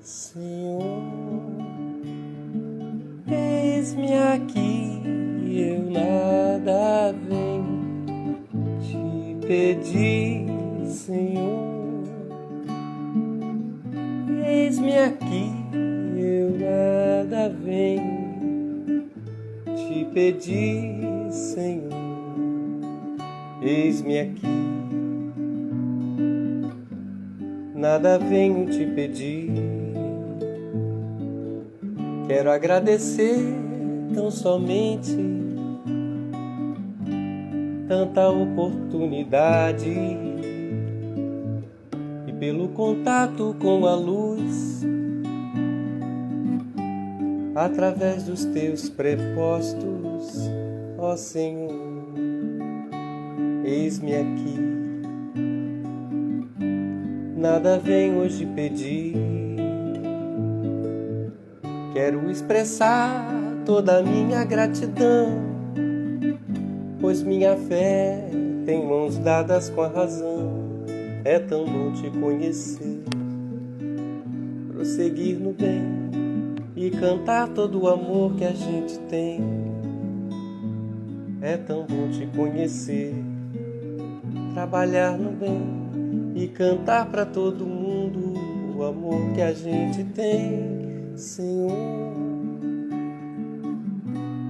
Senhor, eis-me aqui, eu nada venho te pedir, Senhor. Eis-me aqui, eu nada venho te pedir, Senhor. Eis-me aqui, nada venho te pedir. Quero agradecer tão somente tanta oportunidade e pelo contato com a luz através dos teus prepostos, ó Senhor. Eis-me aqui, nada venho hoje pedir. Quero expressar toda a minha gratidão, pois minha fé tem mãos dadas com a razão. É tão bom te conhecer, prosseguir no bem e cantar todo o amor que a gente tem. É tão bom te conhecer, trabalhar no bem e cantar pra todo mundo o amor que a gente tem. Senhor,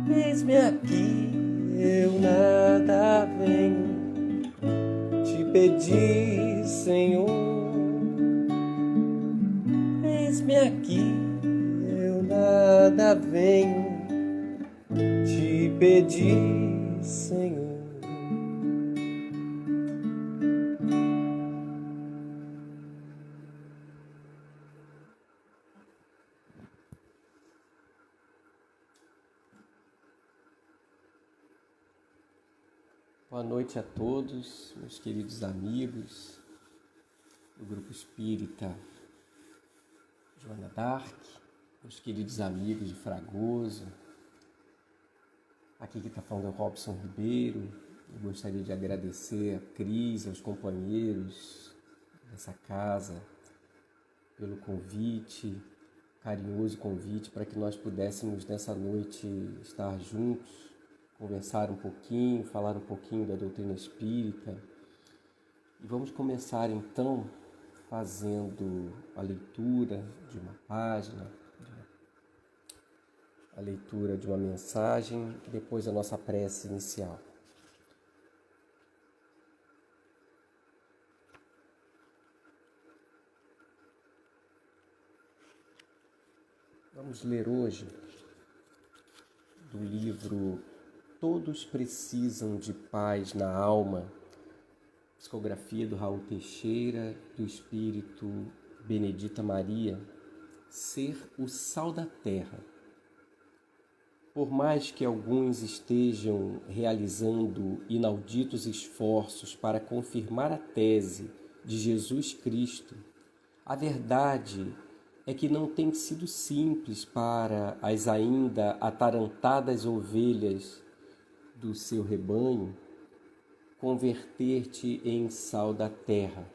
eis-me aqui, eu nada venho te pedir, Senhor. Eis-me aqui, eu nada venho te pedir, Senhor. Boa noite a todos, meus queridos amigos do Grupo Espírita Joana d'Arc, meus queridos amigos de Fragoso. Aqui que está falando é o Robson Ribeiro. Eu gostaria de agradecer a Cris, aos companheiros dessa casa, pelo convite, carinhoso convite, para que nós pudéssemos nessa noite estar juntos, conversar um pouquinho, falar um pouquinho da doutrina espírita. E vamos começar então fazendo a leitura de uma página, a leitura de uma mensagem, depois a nossa prece inicial. Vamos ler hoje do livro Todos Precisam de Paz na Alma, psicografia do Raul Teixeira, do Espírito Benedita Maria, Ser o Sal da Terra. Por mais que alguns estejam realizando inauditos esforços para confirmar a tese de Jesus Cristo, a verdade é que não tem sido simples para as ainda atarantadas ovelhas do seu rebanho converter-te em sal da terra.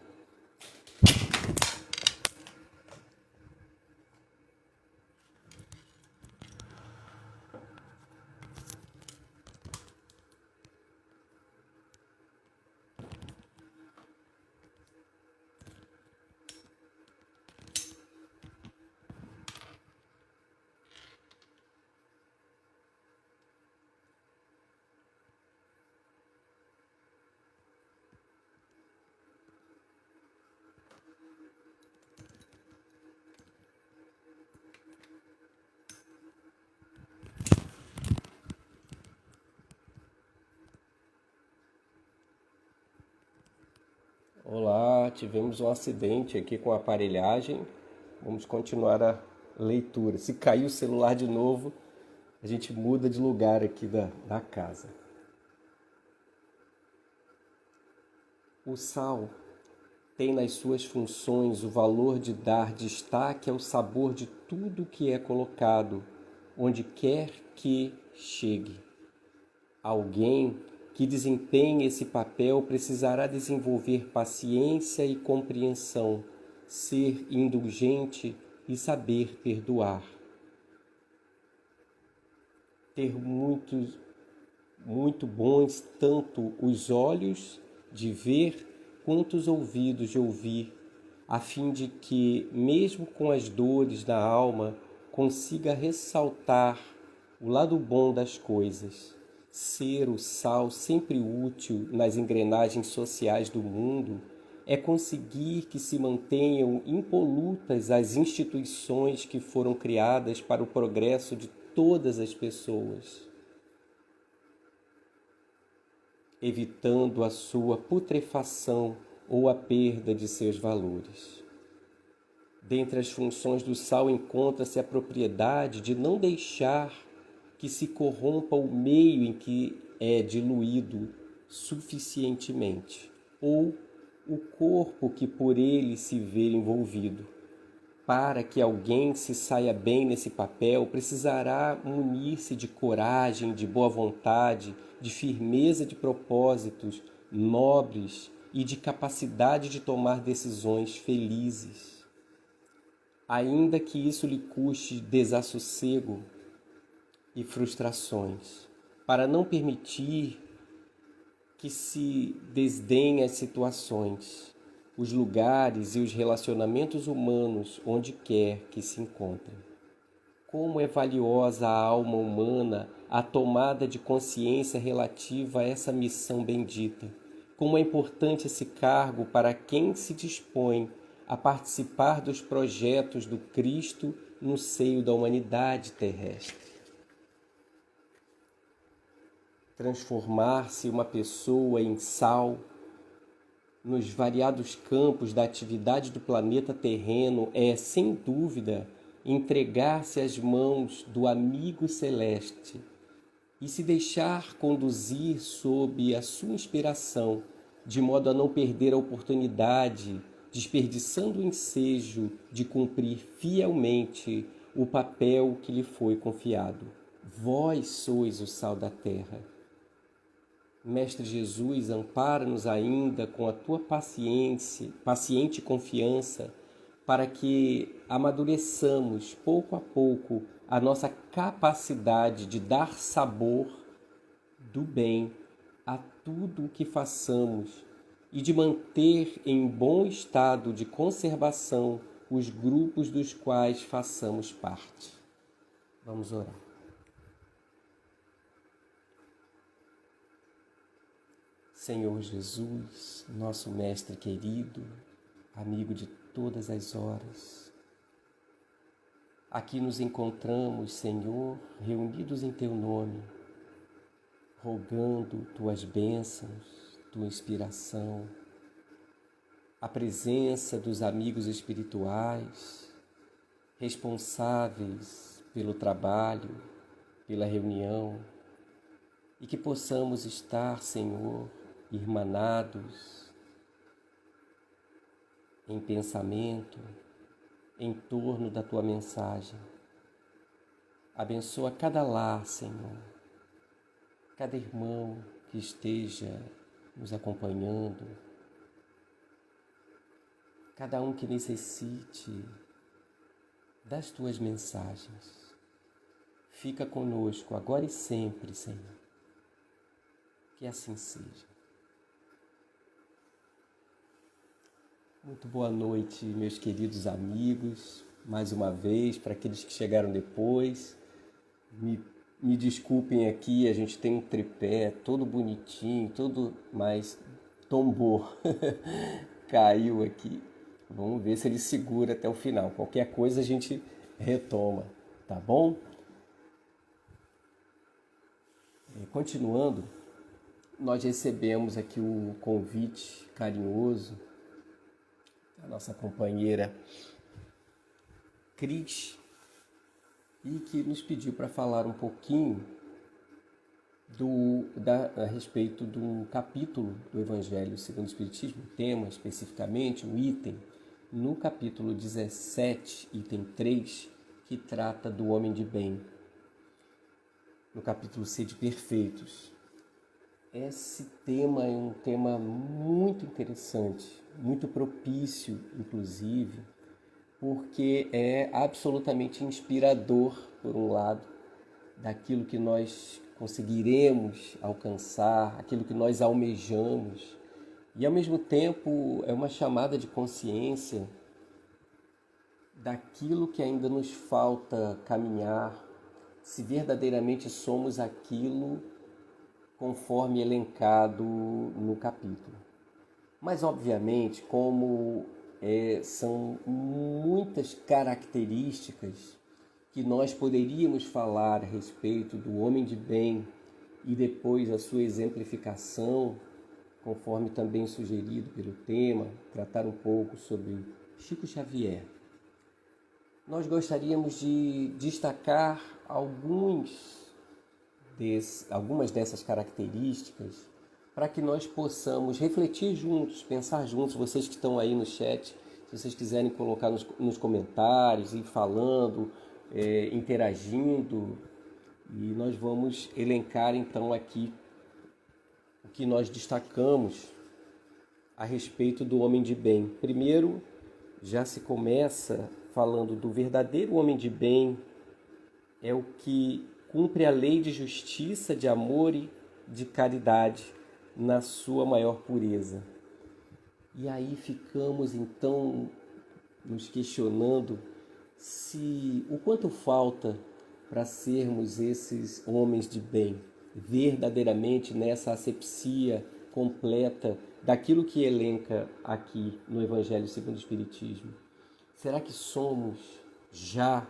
Olá, tivemos um acidente aqui com a aparelhagem. Vamos continuar a leitura. Se cair o celular de novo, a gente muda de lugar aqui da casa. O sal tem nas suas funções o valor de dar destaque ao sabor de tudo que é colocado onde quer que chegue. Alguém que desempenhe esse papel precisará desenvolver paciência e compreensão, ser indulgente e saber perdoar. Ter muito bons tanto os olhos de ver quanto os ouvidos de ouvir, a fim de que, mesmo com as dores da alma, consiga ressaltar o lado bom das coisas. Ser o sal sempre útil nas engrenagens sociais do mundo é conseguir que se mantenham impolutas as instituições que foram criadas para o progresso de todas as pessoas, evitando a sua putrefação ou a perda de seus valores. Dentre as funções do sal encontra-se a propriedade de não deixar que se corrompa o meio em que é diluído suficientemente, ou o corpo que por ele se vê envolvido. Para que alguém se saia bem nesse papel, precisará munir-se de coragem, de boa vontade, de firmeza de propósitos nobres e de capacidade de tomar decisões felizes. Ainda que isso lhe custe desassossego e frustrações, para não permitir que se desdenhe as situações, os lugares e os relacionamentos humanos onde quer que se encontrem. Como é valiosa a alma humana a tomada de consciência relativa a essa missão bendita. Como é importante esse cargo para quem se dispõe a participar dos projetos do Cristo no seio da humanidade terrestre. Transformar-se uma pessoa em sal nos variados campos da atividade do planeta terreno é, sem dúvida, entregar-se às mãos do amigo celeste e se deixar conduzir sob a sua inspiração, de modo a não perder a oportunidade, desperdiçando o ensejo de cumprir fielmente o papel que lhe foi confiado. Vós sois o sal da terra. Mestre Jesus, ampara-nos ainda com a tua paciente confiança, para que amadureçamos pouco a pouco a nossa capacidade de dar sabor do bem a tudo o que façamos e de manter em bom estado de conservação os grupos dos quais façamos parte. Vamos orar. Senhor Jesus, nosso Mestre querido, amigo de todas as horas, aqui nos encontramos, Senhor, reunidos em Teu nome, rogando Tuas bênçãos, Tua inspiração, a presença dos amigos espirituais, responsáveis pelo trabalho, pela reunião, e que possamos estar, Senhor, irmanados em pensamento, em torno da Tua mensagem. Abençoa cada lar, Senhor, cada irmão que esteja nos acompanhando, cada um que necessite das Tuas mensagens. Fica conosco agora e sempre, Senhor. Que assim seja. Muito boa noite, meus queridos amigos. Mais uma vez, para aqueles que chegaram depois, me desculpem aqui, a gente tem um tripé todo bonitinho, mas tombou, caiu aqui. Vamos ver se ele segura até o final. Qualquer coisa a gente retoma, tá bom? Continuando, nós recebemos aqui o convite carinhoso da nossa companheira Cris, e que nos pediu para falar um pouquinho a respeito do capítulo do Evangelho segundo o Espiritismo, tema especificamente, um item, no capítulo 17, item 3, que trata do homem de bem. no capítulo Sede Perfeitos. Esse tema é um tema muito interessante, muito propício, inclusive, porque é absolutamente inspirador, por um lado, daquilo que nós conseguiremos alcançar, aquilo que nós almejamos, e ao mesmo tempo é uma chamada de consciência daquilo que ainda nos falta caminhar, se verdadeiramente somos aquilo conforme elencado no capítulo. Mas, obviamente, como são muitas características que nós poderíamos falar a respeito do homem de bem e depois a sua exemplificação, conforme também sugerido pelo tema, tratar um pouco sobre Chico Xavier. Nós gostaríamos de destacar algumas dessas características para que nós possamos refletir juntos, pensar juntos, vocês que estão aí no chat, se vocês quiserem colocar nos comentários, ir falando, interagindo, e nós vamos elencar então aqui o que nós destacamos a respeito do homem de bem. Primeiro, já se começa falando do verdadeiro homem de bem, é o que cumpre a lei de justiça, de amor e de caridade na sua maior pureza. E aí ficamos então nos questionando se o quanto falta para sermos esses homens de bem, verdadeiramente nessa asepsia completa daquilo que elenca aqui no Evangelho segundo o Espiritismo. Será que somos já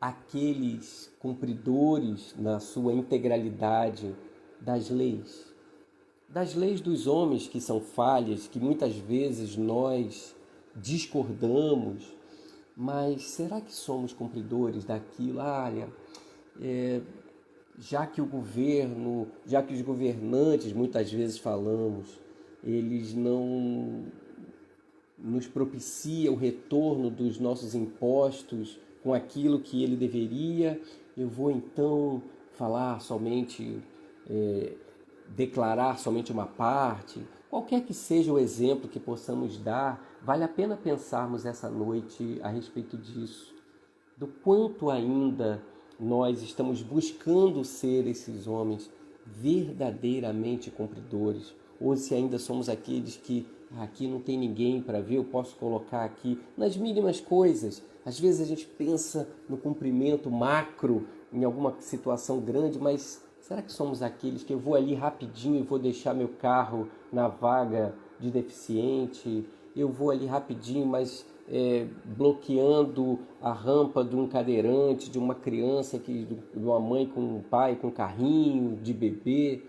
aqueles cumpridores na sua integralidade das leis? Das leis dos homens que são falhas, que muitas vezes nós discordamos, mas será que somos cumpridores daquilo? Já que os governantes, muitas vezes falamos, eles não nos propiciam o retorno dos nossos impostos com aquilo que ele deveria, eu vou então falar somente, declarar somente uma parte. Qualquer que seja o exemplo que possamos dar, vale a pena pensarmos essa noite a respeito disso, do quanto ainda nós estamos buscando ser esses homens verdadeiramente cumpridores, ou se ainda somos aqueles que aqui não tem ninguém para ver, eu posso colocar aqui nas mínimas coisas. Às vezes a gente pensa no cumprimento macro em alguma situação grande, mas será que somos aqueles que eu vou ali rapidinho e vou deixar meu carro na vaga de deficiente, eu vou ali rapidinho, mas bloqueando a rampa de um cadeirante, de uma criança, de uma mãe com um pai com um carrinho, de bebê?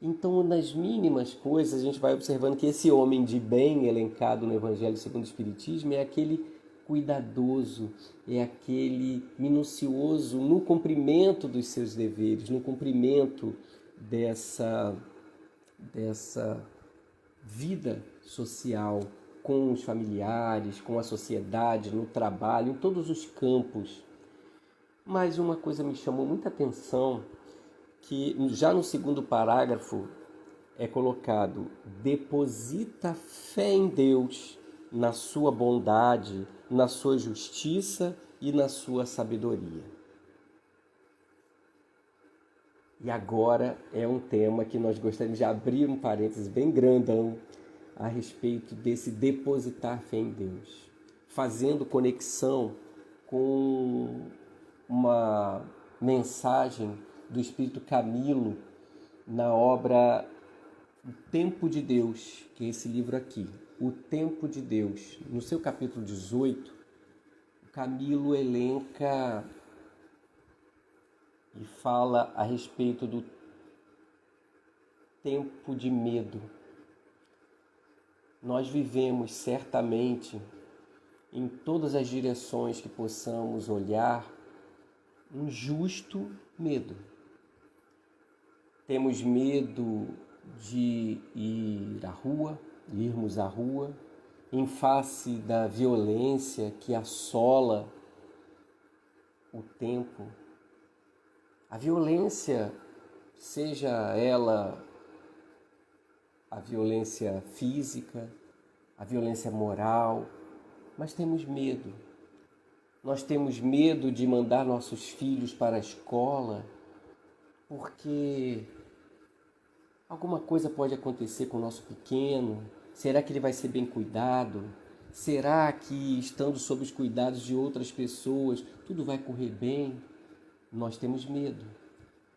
Então, nas mínimas coisas, a gente vai observando que esse homem de bem elencado no Evangelho segundo o Espiritismo é aquele cuidadoso, é aquele minucioso no cumprimento dos seus deveres, no cumprimento dessa vida social com os familiares, com a sociedade, no trabalho, em todos os campos. Mas uma coisa me chamou muita atenção, que já no segundo parágrafo é colocado: deposita fé em Deus, na sua bondade, na sua justiça e na sua sabedoria. E agora é um tema que nós gostaríamos de abrir um parênteses bem grandão a respeito desse depositar fé em Deus, fazendo conexão com uma mensagem do Espírito Camilo na obra O Tempo de Deus, que é esse livro aqui, O Tempo de Deus. No seu capítulo 18, Camilo elenca e fala a respeito do tempo de medo. Nós vivemos certamente em todas as direções que possamos olhar um justo medo. Temos medo de irmos à rua, em face da violência que assola o tempo. A violência, seja ela a violência física, a violência moral, mas temos medo. Nós temos medo de mandar nossos filhos para a escola porque alguma coisa pode acontecer com o nosso pequeno. Será que ele vai ser bem cuidado? Será que, estando sob os cuidados de outras pessoas, tudo vai correr bem? Nós temos medo.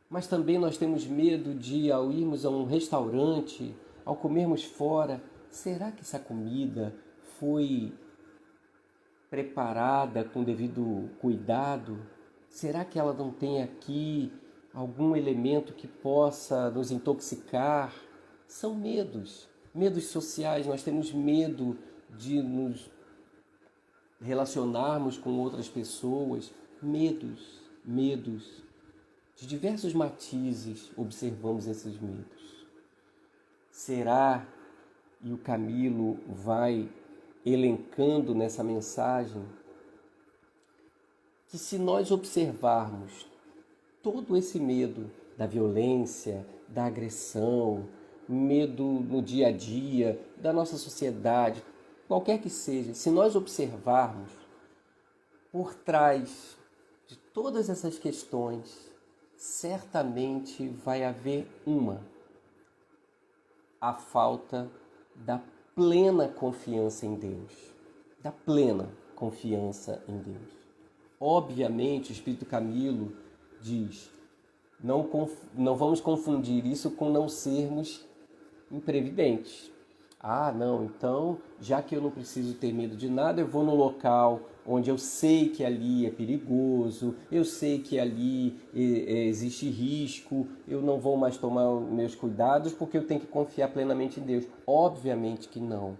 Mas também nós temos medo de, ao irmos a um restaurante, ao comermos fora, será que essa comida foi preparada com devido cuidado? Será que ela não tem aqui algum elemento que possa nos intoxicar? São medos, medos sociais. Nós temos medo de nos relacionarmos com outras pessoas, medos. De diversos matizes observamos esses medos. Será, e o Camilo vai elencando nessa mensagem, que se nós observarmos todo esse medo da violência, da agressão, medo no dia a dia, da nossa sociedade, qualquer que seja, se nós observarmos por trás de todas essas questões, certamente vai haver a falta da plena confiança em Deus. Da plena confiança em Deus. Obviamente, o Espírito Camilo diz, não vamos confundir isso com não sermos imprevidentes. Ah, não, então, já que eu não preciso ter medo de nada, eu vou no local onde eu sei que ali é perigoso, eu sei que ali existe risco, eu não vou mais tomar meus cuidados porque eu tenho que confiar plenamente em Deus. Obviamente que não.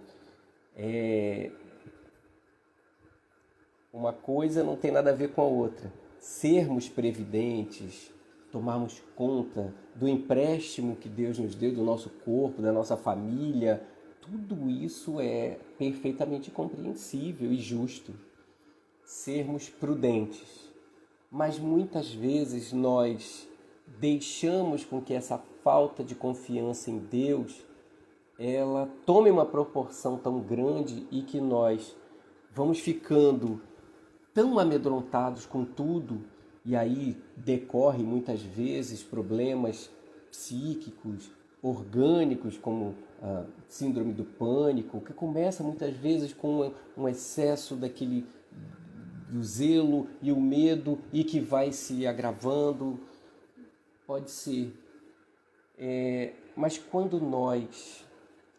Uma coisa não tem nada a ver com a outra. Sermos previdentes, tomarmos conta do empréstimo que Deus nos deu, do nosso corpo, da nossa família, tudo isso é perfeitamente compreensível e justo. Sermos prudentes. Mas muitas vezes nós deixamos com que essa falta de confiança em Deus ela tome uma proporção tão grande e que nós vamos ficando tão amedrontados com tudo, e aí decorrem muitas vezes problemas psíquicos, orgânicos, como a síndrome do pânico, que começa muitas vezes com um excesso do zelo e o medo e que vai se agravando. Pode ser. Mas quando nós,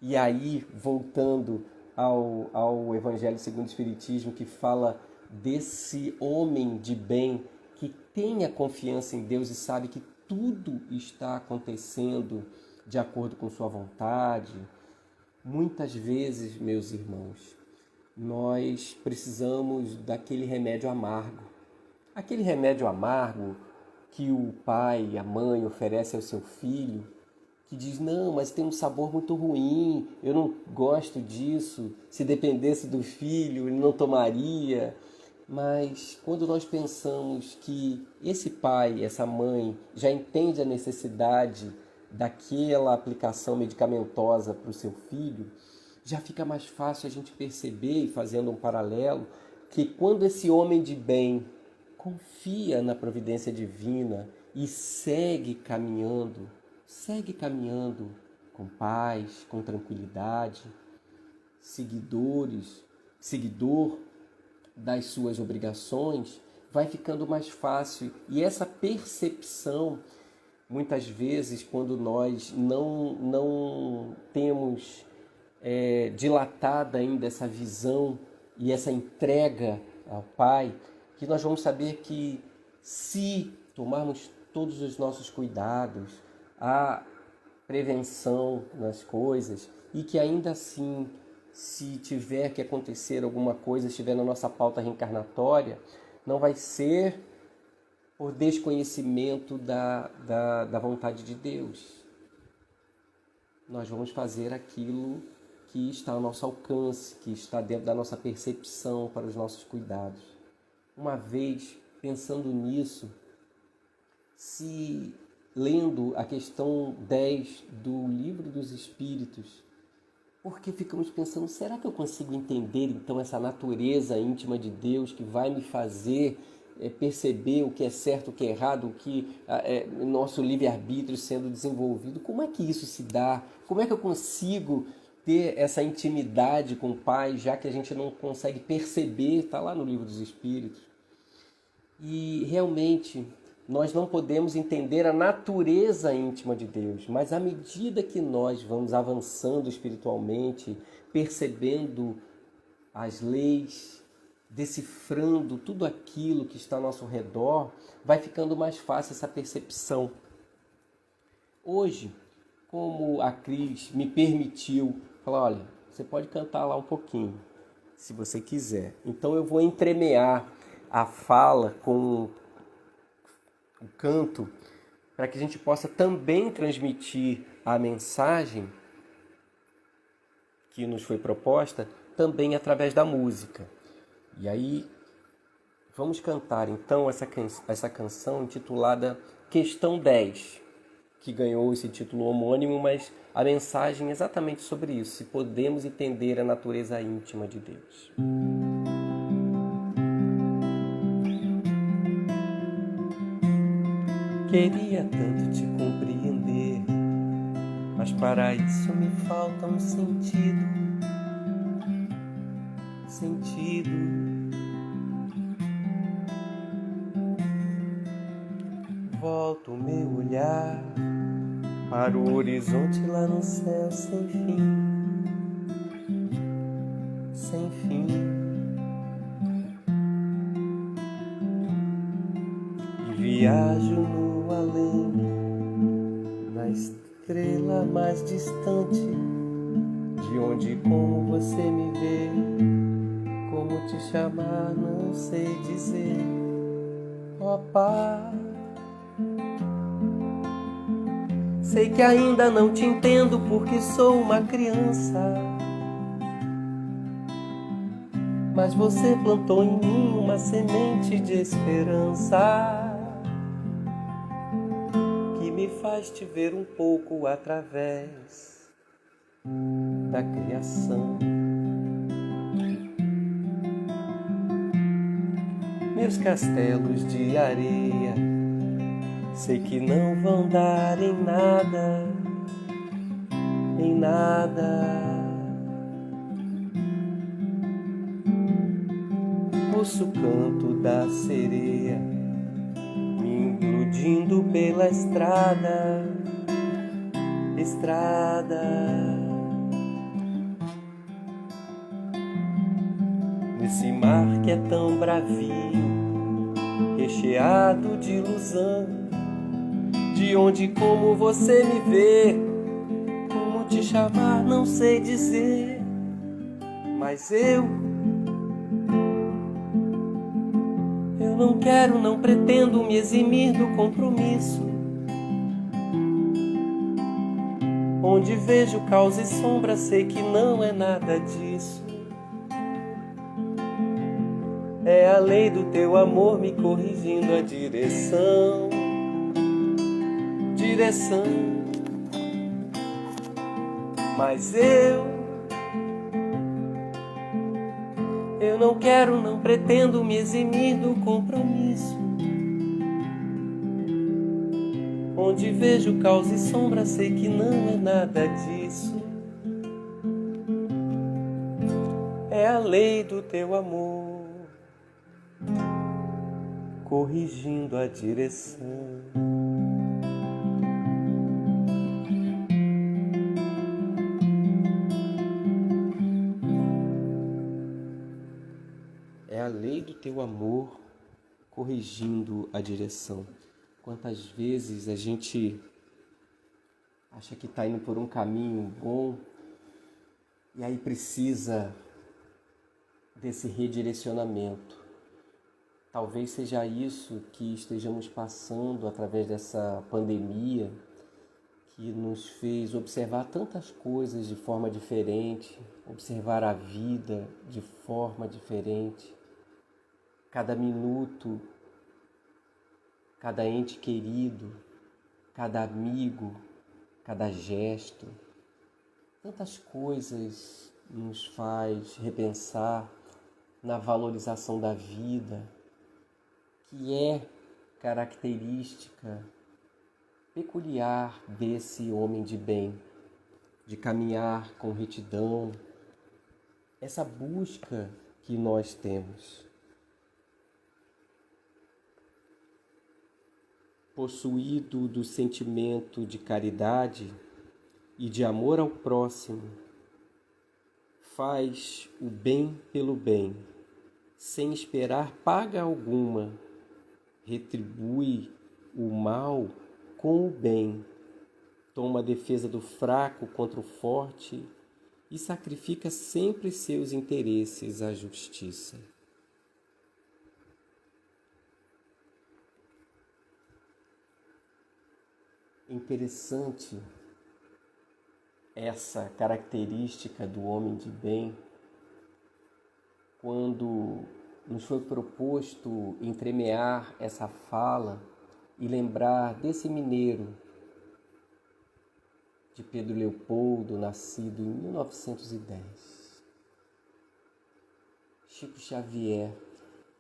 e aí voltando ao Evangelho segundo o Espiritismo, que fala desse homem de bem que tem a confiança em Deus e sabe que tudo está acontecendo de acordo com sua vontade. Muitas vezes, meus irmãos, nós precisamos daquele remédio amargo. Aquele remédio amargo que o pai, a mãe oferece ao seu filho, que diz, não, mas tem um sabor muito ruim, eu não gosto disso, se dependesse do filho, ele não tomaria. Mas quando nós pensamos que esse pai, essa mãe, já entende a necessidade daquela aplicação medicamentosa para o seu filho, já fica mais fácil a gente perceber, fazendo um paralelo, que quando esse homem de bem confia na providência divina e segue caminhando com paz, com tranquilidade, seguidor das suas obrigações, vai ficando mais fácil. E essa percepção, muitas vezes, quando nós não temos dilatada ainda essa visão e essa entrega ao Pai, que nós vamos saber que se tomarmos todos os nossos cuidados, a prevenção nas coisas, e que ainda assim, se tiver que acontecer alguma coisa, estiver na nossa pauta reencarnatória, não vai ser por desconhecimento da vontade de Deus. Nós vamos fazer aquilo que está ao nosso alcance, que está dentro da nossa percepção para os nossos cuidados. Uma vez, pensando nisso, se lendo a questão 10 do Livro dos Espíritos, porque ficamos pensando, será que eu consigo entender então essa natureza íntima de Deus que vai me fazer perceber o que é certo, o que é errado, o que nosso livre-arbítrio sendo desenvolvido? Como é que isso se dá? Como é que eu consigo ter essa intimidade com o Pai, já que a gente não consegue perceber? Está lá no Livro dos Espíritos. E realmente nós não podemos entender a natureza íntima de Deus, mas à medida que nós vamos avançando espiritualmente, percebendo as leis, decifrando tudo aquilo que está ao nosso redor, vai ficando mais fácil essa percepção. Hoje, como a Cris me permitiu, falar, olha, você pode cantar lá um pouquinho, se você quiser. Então eu vou entremear a fala com o canto, para que a gente possa também transmitir a mensagem que nos foi proposta, também através da música. E aí, vamos cantar então essa canção intitulada Questão 10, que ganhou esse título homônimo, mas a mensagem é exatamente sobre isso, se podemos entender a natureza íntima de Deus. Queria tanto te compreender, mas para isso me falta um sentido. Volto o meu olhar para o horizonte lá no céu sem fim. E viajo no além, na estrela mais distante, de onde e como você me vê, como te chamar não sei dizer, ó Pai. Sei que ainda não te entendo porque sou uma criança, mas você plantou em mim uma semente de esperança que me faz te ver um pouco através da criação. Meus castelos de areia sei que não vão dar em nada. Ouço o canto da sereia me iludindo pela estrada. Nesse mar que é tão bravio, recheado de ilusão, de onde como você me vê, como te chamar não sei dizer, mas eu não quero, não pretendo me eximir do compromisso, onde vejo causa e sombra, sei que não é nada disso. É a lei do teu amor me corrigindo a direção. Mas eu não quero, não pretendo me eximir do compromisso, onde vejo causa e sombra, sei que não é nada disso. É a lei do teu amor corrigindo a direção. É a lei do teu amor corrigindo a direção. Quantas vezes a gente acha que está indo por um caminho bom e aí precisa desse redirecionamento. Talvez seja isso que estejamos passando através dessa pandemia, que nos fez observar tantas coisas de forma diferente, observar a vida de forma diferente. Cada minuto, cada ente querido, cada amigo, cada gesto. Tantas coisas nos faz repensar na valorização da vida, que é característica peculiar desse homem de bem, de caminhar com retidão, essa busca que nós temos. Possuído do sentimento de caridade e de amor ao próximo, faz o bem pelo bem, sem esperar paga alguma, retribui o mal com o bem, toma a defesa do fraco contra o forte e sacrifica sempre seus interesses à justiça. Interessante essa característica do homem de bem, quando nos foi proposto entremear essa fala e lembrar desse mineiro de Pedro Leopoldo, nascido em 1910, Chico Xavier.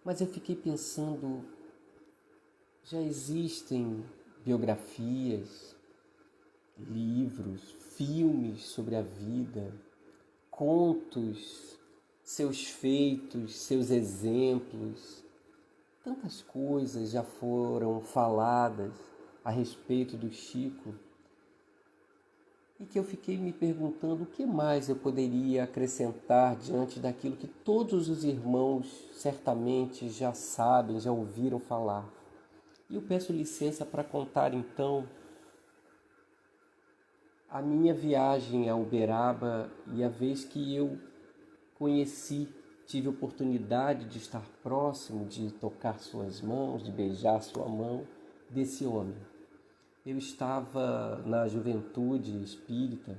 Mas eu fiquei pensando, já existem biografias, livros, filmes sobre a vida, contos, seus feitos, seus exemplos. Tantas coisas já foram faladas a respeito do Chico e que eu fiquei me perguntando o que mais eu poderia acrescentar diante daquilo que todos os irmãos certamente já sabem, já ouviram falar. E eu peço licença para contar então a minha viagem a Uberaba e a vez que eu conheci, tive a oportunidade de estar próximo, de tocar suas mãos, de beijar sua mão, desse homem. Eu estava na juventude espírita,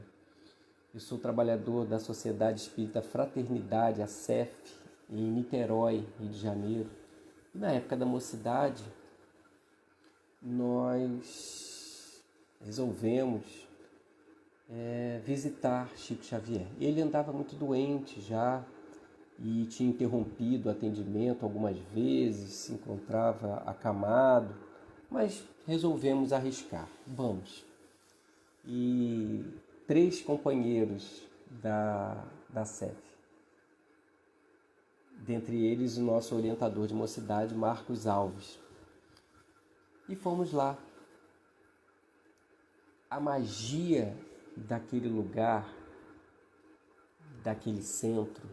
eu sou trabalhador da Sociedade Espírita Fraternidade, a SEF, em Niterói, Rio de Janeiro. E na época da mocidade, nós resolvemos visitar Chico Xavier. Ele andava muito doente já e tinha interrompido o atendimento algumas vezes, se encontrava acamado, mas resolvemos arriscar. Vamos. E 3 companheiros da SEF, dentre eles o nosso orientador de mocidade, Marcos Alves. E fomos lá. A magia daquele lugar, daquele centro,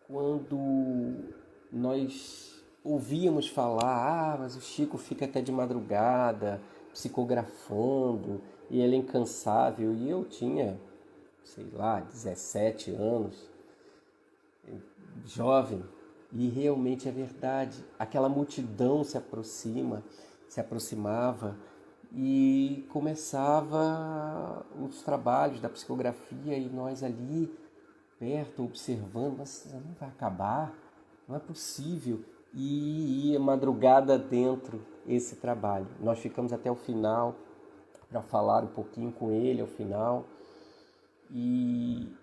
quando nós ouvíamos falar, mas o Chico fica até de madrugada, psicografando, e ele é incansável, e eu tinha, 17 anos, jovem, e realmente é verdade, aquela multidão se aproximava, e começava os trabalhos da psicografia e nós ali perto observando, mas não vai acabar, não é possível. E ia madrugada dentro esse trabalho. Nós ficamos até o final para falar um pouquinho com ele ao final. E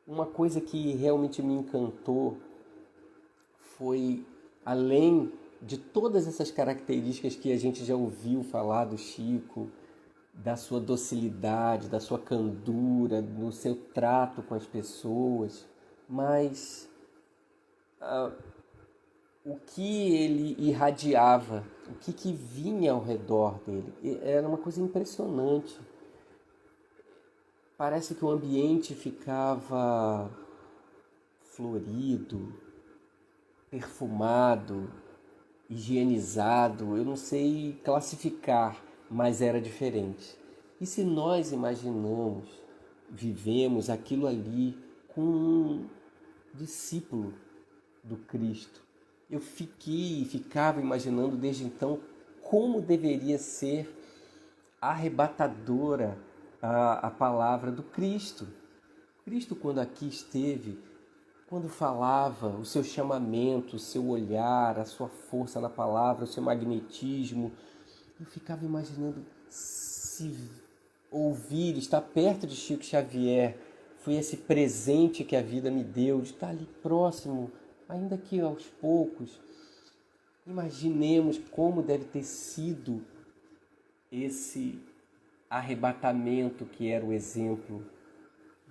uma coisa que realmente me encantou foi, além de todas essas características que a gente já ouviu falar do Chico, da sua docilidade, da sua candura, no seu trato com as pessoas, mas o que ele irradiava, o que vinha ao redor dele, era uma coisa impressionante. Parece que o ambiente ficava florido, perfumado, higienizado, eu não sei classificar, mas era diferente. E se nós imaginamos, vivemos aquilo ali com um discípulo do Cristo, eu ficava imaginando desde então como deveria ser arrebatadora a palavra do Cristo. Cristo, quando aqui esteve, quando falava, o seu chamamento, o seu olhar, a sua força na palavra, o seu magnetismo, eu ficava imaginando se ouvir, estar perto de Chico Xavier foi esse presente que a vida me deu, de estar ali próximo, ainda que aos poucos. Imaginemos como deve ter sido esse arrebatamento que era o exemplo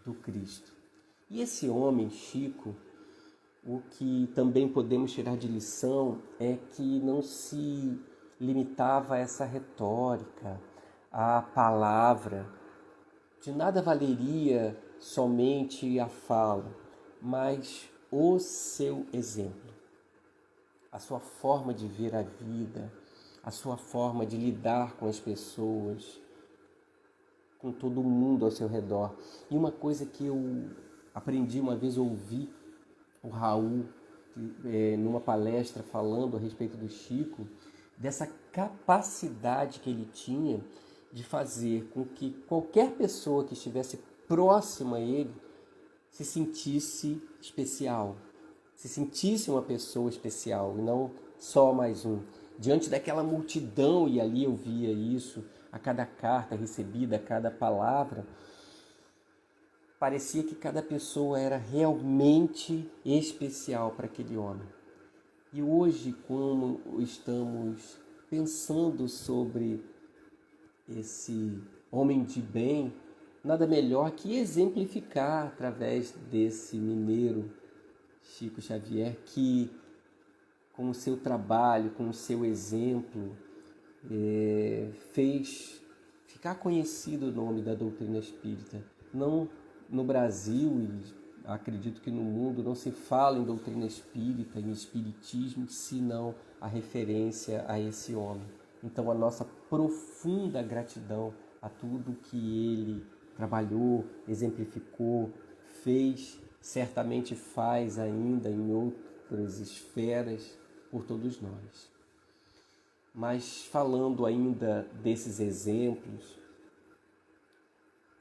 do Cristo. E esse homem, Chico, o que também podemos tirar de lição é que não se limitava a essa retórica, à palavra. De nada valeria somente a fala, mas o seu exemplo, a sua forma de ver a vida, a sua forma de lidar com as pessoas, com todo mundo ao seu redor. E uma coisa que eu aprendi uma vez, ouvi o Raul numa palestra falando a respeito do Chico, dessa capacidade que ele tinha de fazer com que qualquer pessoa que estivesse próxima a ele se sentisse especial, se sentisse uma pessoa especial e não só mais um. Diante daquela multidão, e ali eu via isso, a cada carta recebida, a cada palavra, parecia que cada pessoa era realmente especial para aquele homem. E hoje, como estamos pensando sobre esse homem de bem, nada melhor que exemplificar através desse mineiro Chico Xavier, que com o seu trabalho, com o seu exemplo, fez ficar conhecido o nome da doutrina espírita. Não no Brasil e acredito que no mundo não se fala em doutrina espírita, em espiritismo, senão a referência a esse homem. Então a nossa profunda gratidão a tudo que ele trabalhou, exemplificou, fez, certamente faz ainda em outras esferas por todos nós. Mas falando ainda desses exemplos,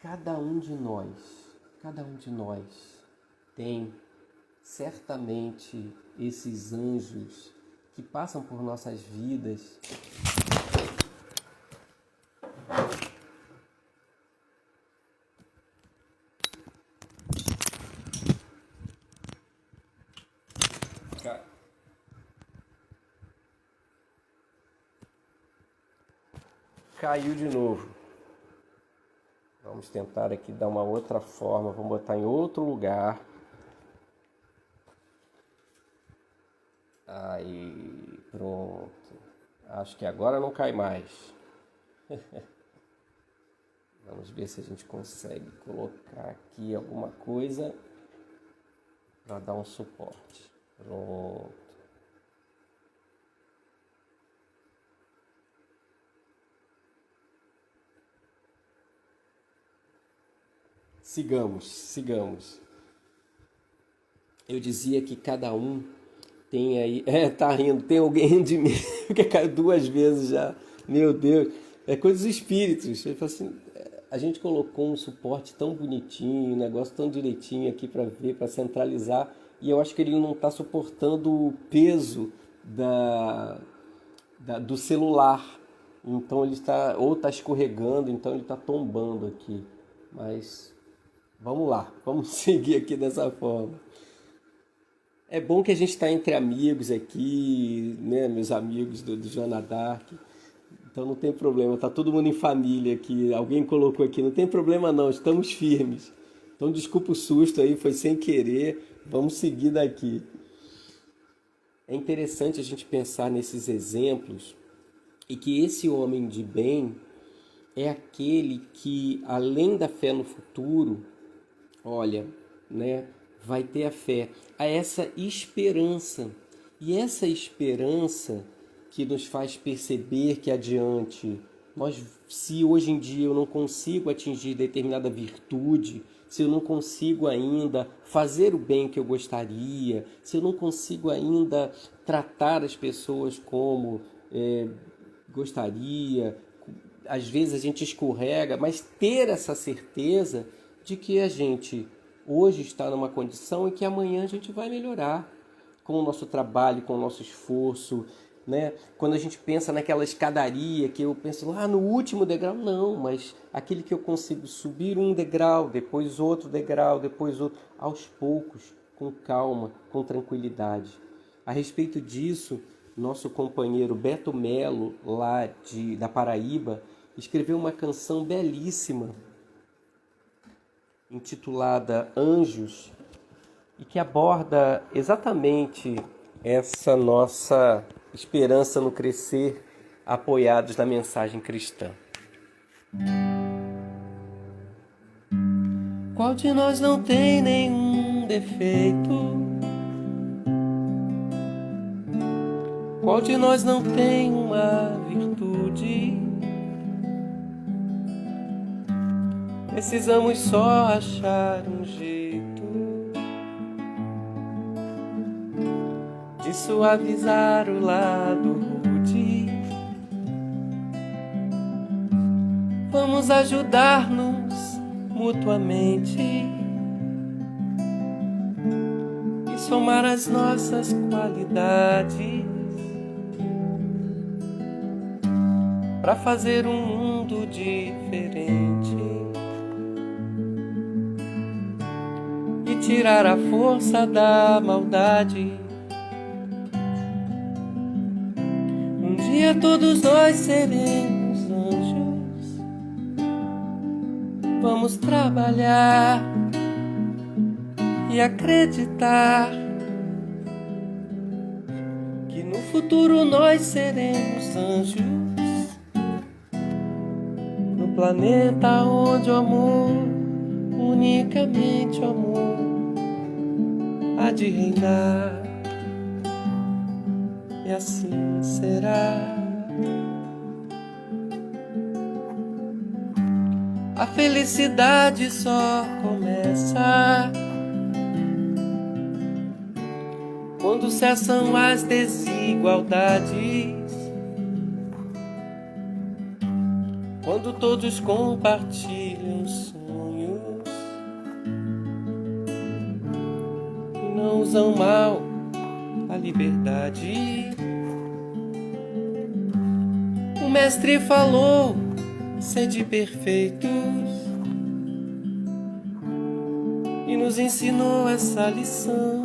cada um de nós tem certamente esses anjos que passam por nossas vidas caiu de novo. Vamos tentar aqui dar uma outra forma, vamos botar em outro lugar. Aí, pronto. Acho que agora não cai mais. Vamos ver se a gente consegue colocar aqui alguma coisa para dar um suporte. Pronto. Sigamos. Eu dizia que cada um tem aí... tá rindo. Tem alguém de mim que caiu 2 vezes já. Meu Deus. É coisa dos espíritos. Ele falou assim, a gente colocou um suporte tão bonitinho, um negócio tão direitinho aqui para ver, para centralizar. E eu acho que ele não está suportando o peso do celular. Então ele está... Ou está escorregando, então ele está tombando aqui. Mas... vamos lá, vamos seguir aqui dessa forma. É bom que a gente está entre amigos aqui, né, meus amigos do Joana d'Arc. Então não tem problema, está todo mundo em família aqui. Alguém colocou aqui, não tem problema não, estamos firmes. Então desculpa o susto aí, foi sem querer, vamos seguir daqui. É interessante a gente pensar nesses exemplos e que esse homem de bem é aquele que, além da fé no futuro, olha, né, vai ter a fé, a essa esperança. E essa esperança que nos faz perceber que adiante, se hoje em dia eu não consigo atingir determinada virtude, se eu não consigo ainda fazer o bem que eu gostaria, se eu não consigo ainda tratar as pessoas como gostaria, às vezes a gente escorrega, mas ter essa certeza de que a gente, hoje está numa condição em que amanhã a gente vai melhorar com o nosso trabalho, com o nosso esforço, né? Quando a gente pensa naquela escadaria que eu penso lá no último degrau, não, mas aquele que eu consigo subir um degrau, depois outro degrau, depois outro, aos poucos, com calma, com tranquilidade. A respeito disso, nosso companheiro Beto Melo, lá da Paraíba, escreveu uma canção belíssima, intitulada Anjos, e que aborda exatamente essa nossa esperança no crescer, apoiados na mensagem cristã. Qual de nós não tem nenhum defeito? Qual de nós não tem uma virtude? Precisamos só achar um jeito de suavizar o lado rude. Vamos ajudar-nos mutuamente e somar as nossas qualidades para fazer um mundo diferente e tirar a força da maldade. Um dia todos nós seremos anjos. Vamos trabalhar e acreditar que no futuro nós seremos anjos. No planeta onde o amor, unicamente o amor, há de reinar. E assim será. A felicidade só começa quando cessam as desigualdades, quando todos compartilham sonhos e não usam mal a liberdade. O mestre falou: sede perfeitos, e nos ensinou essa lição,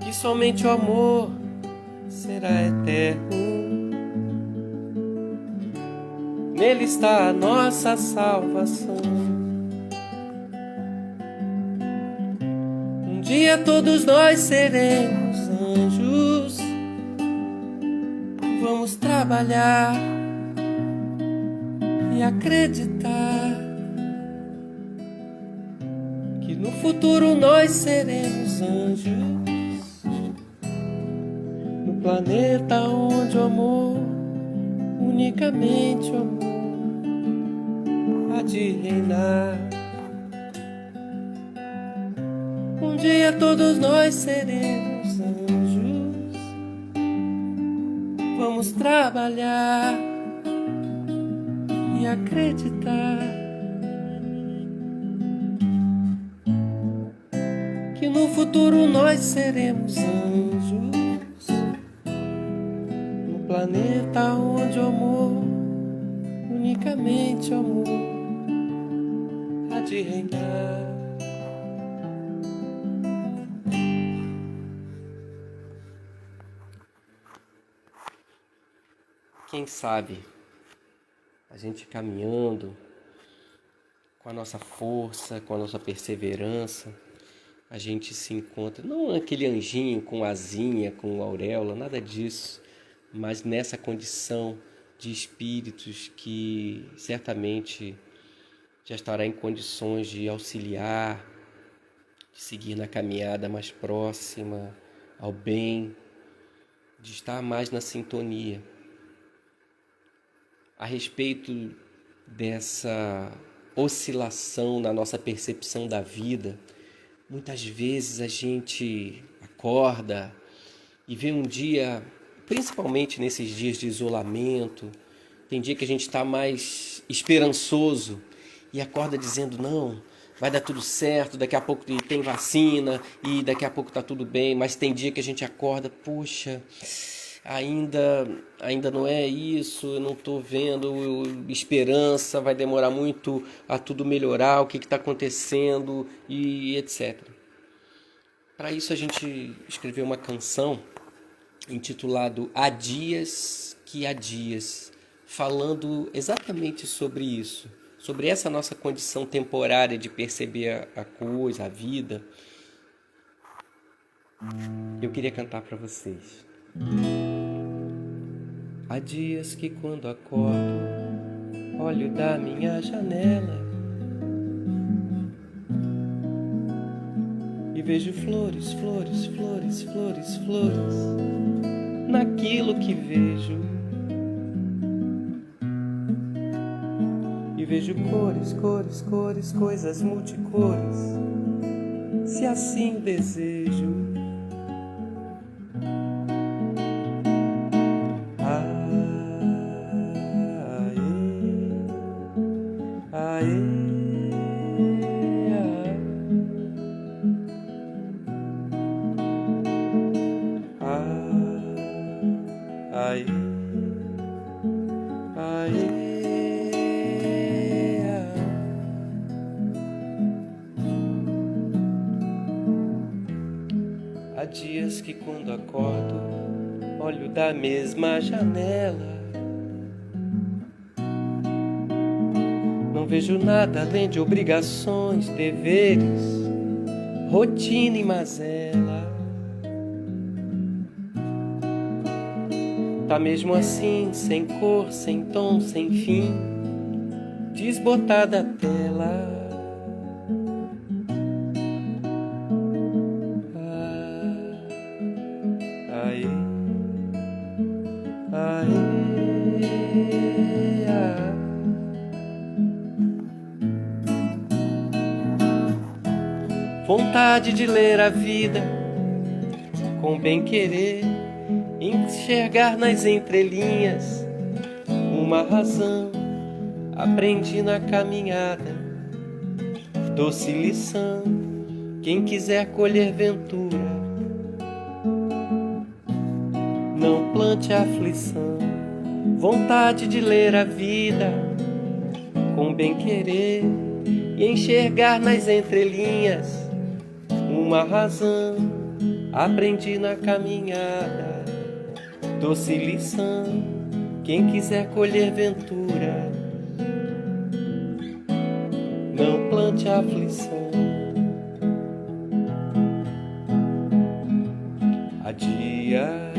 que somente o amor será eterno. Nele está a nossa salvação. Um dia todos nós seremos anjos. Vamos trabalhar e acreditar que no futuro nós seremos anjos. No planeta onde o amor, unicamente o amor, há de reinar. Um dia todos nós seremos anjos. Vamos trabalhar e acreditar que no futuro nós seremos anjos. No planeta onde o amor, unicamente o amor, há de reinar. Quem sabe a gente caminhando com a nossa força, com a nossa perseverança, a gente se encontra, não aquele anjinho com asinha, com auréola, nada disso, mas nessa condição de espíritos que certamente já estará em condições de auxiliar, de seguir na caminhada mais próxima ao bem, de estar mais na sintonia. A respeito dessa oscilação na nossa percepção da vida, muitas vezes a gente acorda e vê um dia, principalmente nesses dias de isolamento, tem dia que a gente está mais esperançoso e acorda dizendo, não, vai dar tudo certo, daqui a pouco tem vacina e daqui a pouco tá tudo bem, mas tem dia que a gente acorda, poxa, ainda não é isso, eu não estou vendo esperança, vai demorar muito a tudo melhorar, o que está acontecendo e etc. Para isso a gente escreveu uma canção intitulado Há Dias que Há Dias, falando exatamente sobre isso, sobre essa nossa condição temporária de perceber a coisa, a vida. Eu queria cantar para vocês. Há dias que quando acordo, olho da minha janela e vejo flores, flores, flores, flores, flores naquilo que vejo. E vejo cores, cores, cores, coisas multicores, se assim desejo. Há dias que quando acordo, olho da mesma janela, não vejo nada além de obrigações, deveres, rotina e mazela. Tá mesmo assim, sem cor, sem tom, sem fim, desbotada a tela. Vontade de ler a vida com bem-querer, enxergar nas entrelinhas uma razão. Aprendi na caminhada, doce lição. Quem quiser colher ventura, não plante aflição. Vontade de ler a vida com bem-querer e enxergar nas entrelinhas uma razão. Aprendi na caminhada, doce lição. Quem quiser colher ventura, não plante aflição. Há dias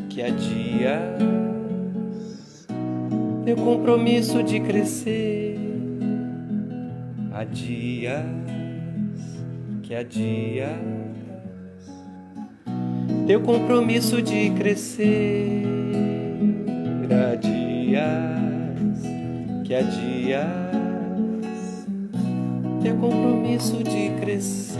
que há dias, meu compromisso de crescer. Há dias que há dias, teu compromisso de crescer. Há dias que há dias, teu compromisso de crescer.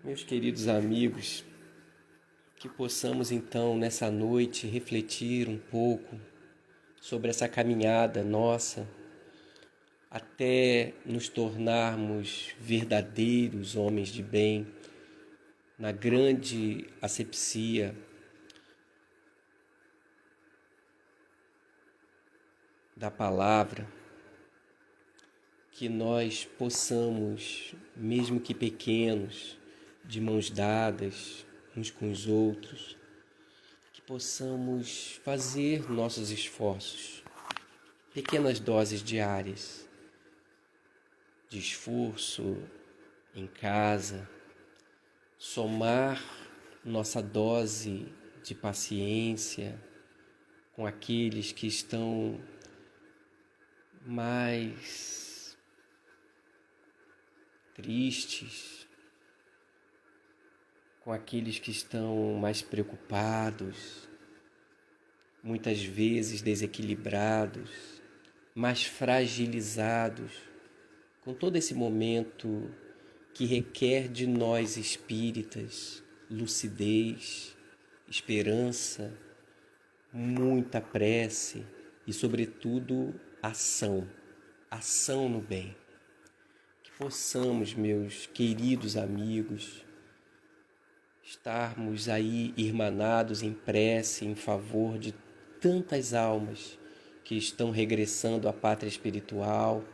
Meus queridos amigos, que possamos então nessa noite refletir um pouco sobre essa caminhada nossa até nos tornarmos verdadeiros homens de bem, na grande asepsia da palavra, que nós possamos, mesmo que pequenos, de mãos dadas uns com os outros, que possamos fazer nossos esforços, pequenas doses diárias de esforço em casa, somar nossa dose de paciência com aqueles que estão mais tristes, com aqueles que estão mais preocupados, muitas vezes desequilibrados, mais fragilizados, com todo esse momento que requer de nós espíritas lucidez, esperança, muita prece e, sobretudo, ação no bem. Que possamos, meus queridos amigos, estarmos aí irmanados em prece em favor de tantas almas que estão regressando à pátria espiritual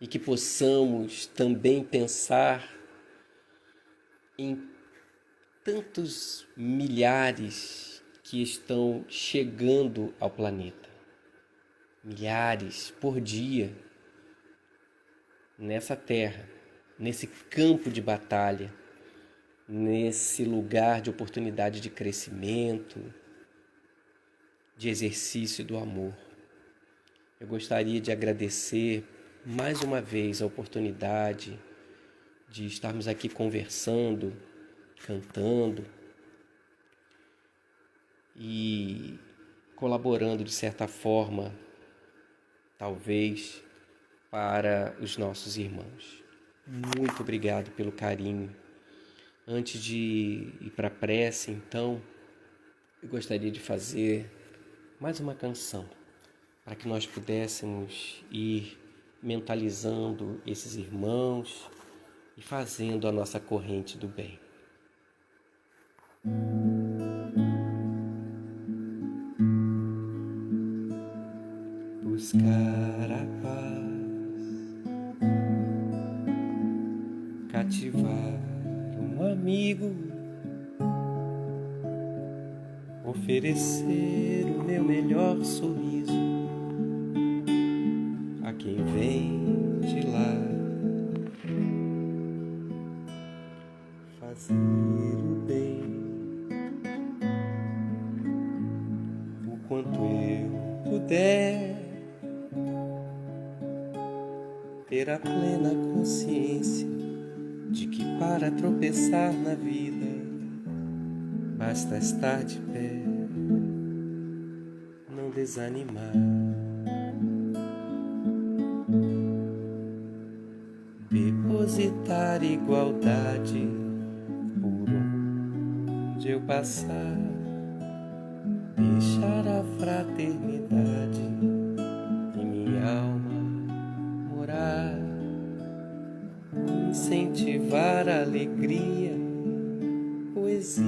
e que possamos também pensar em tantos milhares que estão chegando ao planeta. Milhares por dia nessa terra, nesse campo de batalha, nesse lugar de oportunidade de crescimento, de exercício do amor. Eu gostaria de agradecer mais uma vez a oportunidade de estarmos aqui conversando, cantando e colaborando de certa forma, talvez, para os nossos irmãos. Muito obrigado pelo carinho. Antes de ir para a prece, então, eu gostaria de fazer mais uma canção para que nós pudéssemos ir mentalizando esses irmãos e fazendo a nossa corrente do bem. Buscar a paz, cativar um amigo, oferecer o meu melhor sorriso a quem vem de lá, fazer o bem o quanto eu puder, ter a plena consciência de que para tropeçar na vida basta estar de pé, não desanimar. Depositar igualdade por onde eu passar, deixar a fraternidade em minha alma morar, incentivar a alegria, poesia,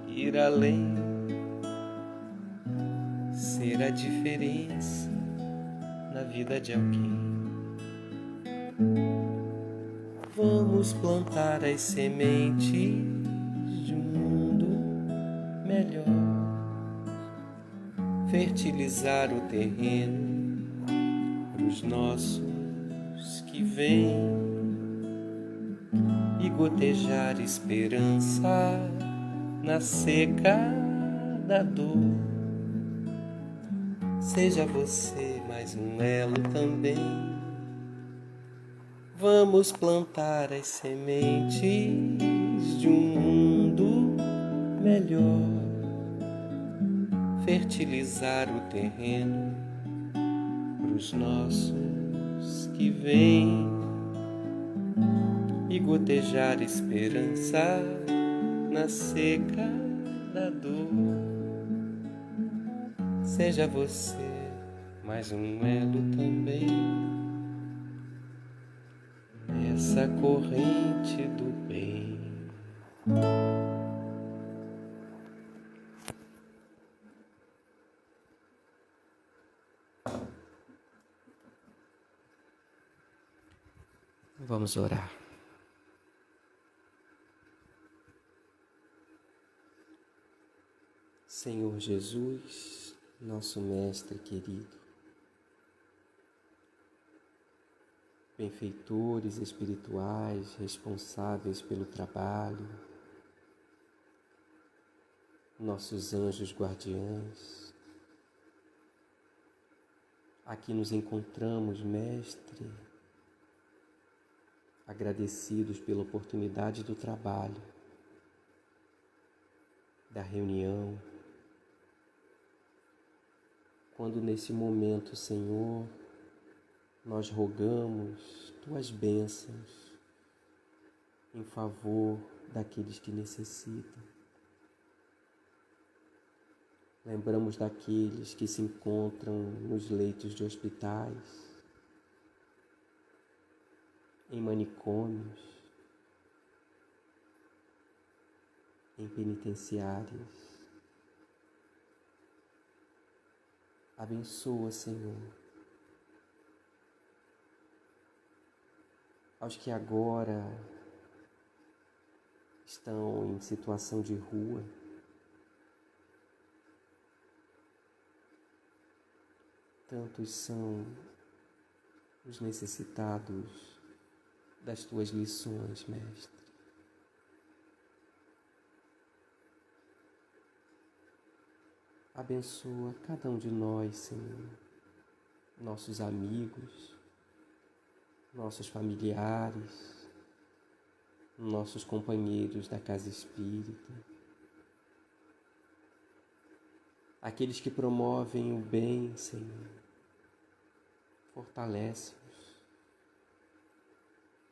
ir além, ser a diferença na vida de alguém. Vamos plantar as sementes de um mundo melhor, fertilizar o terreno para os nossos que vêm e gotejar esperança na seca da dor. Seja você mais um elo também. Vamos plantar as sementes de um mundo melhor, fertilizar o terreno para os nossos que vêm e gotejar esperança na seca da dor. Seja você mais um elo também nessa corrente do bem. Vamos orar. Senhor Jesus, nosso Mestre querido, benfeitores espirituais responsáveis pelo trabalho, nossos anjos guardiães, aqui nos encontramos, Mestre, agradecidos pela oportunidade do trabalho, da reunião, quando nesse momento, Senhor, nós rogamos Tuas bênçãos em favor daqueles que necessitam. Lembramos daqueles que se encontram nos leitos de hospitais, em manicômios, em penitenciárias. Abençoa, Senhor, aos que agora estão em situação de rua. Tantos são os necessitados das tuas lições, Mestre. Abençoa cada um de nós, Senhor, nossos amigos, nossos familiares, nossos companheiros da casa espírita, aqueles que promovem o bem, Senhor, fortalece-os.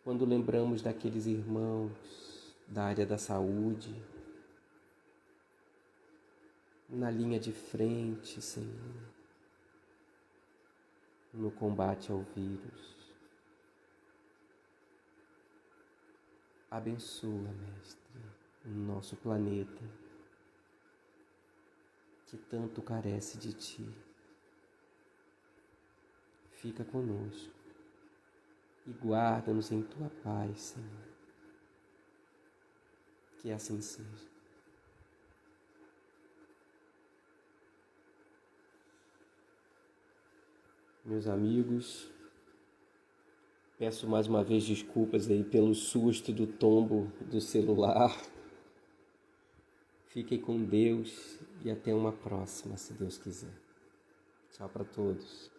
Quando lembramos daqueles irmãos da área da saúde, na linha de frente, Senhor, no combate ao vírus, abençoa, Mestre, o nosso planeta, que tanto carece de Ti. Fica conosco e guarda-nos em Tua paz, Senhor. Que assim seja. Meus amigos, peço mais uma vez desculpas aí pelo susto do tombo do celular. Fiquem com Deus e até uma próxima, se Deus quiser. Tchau para todos.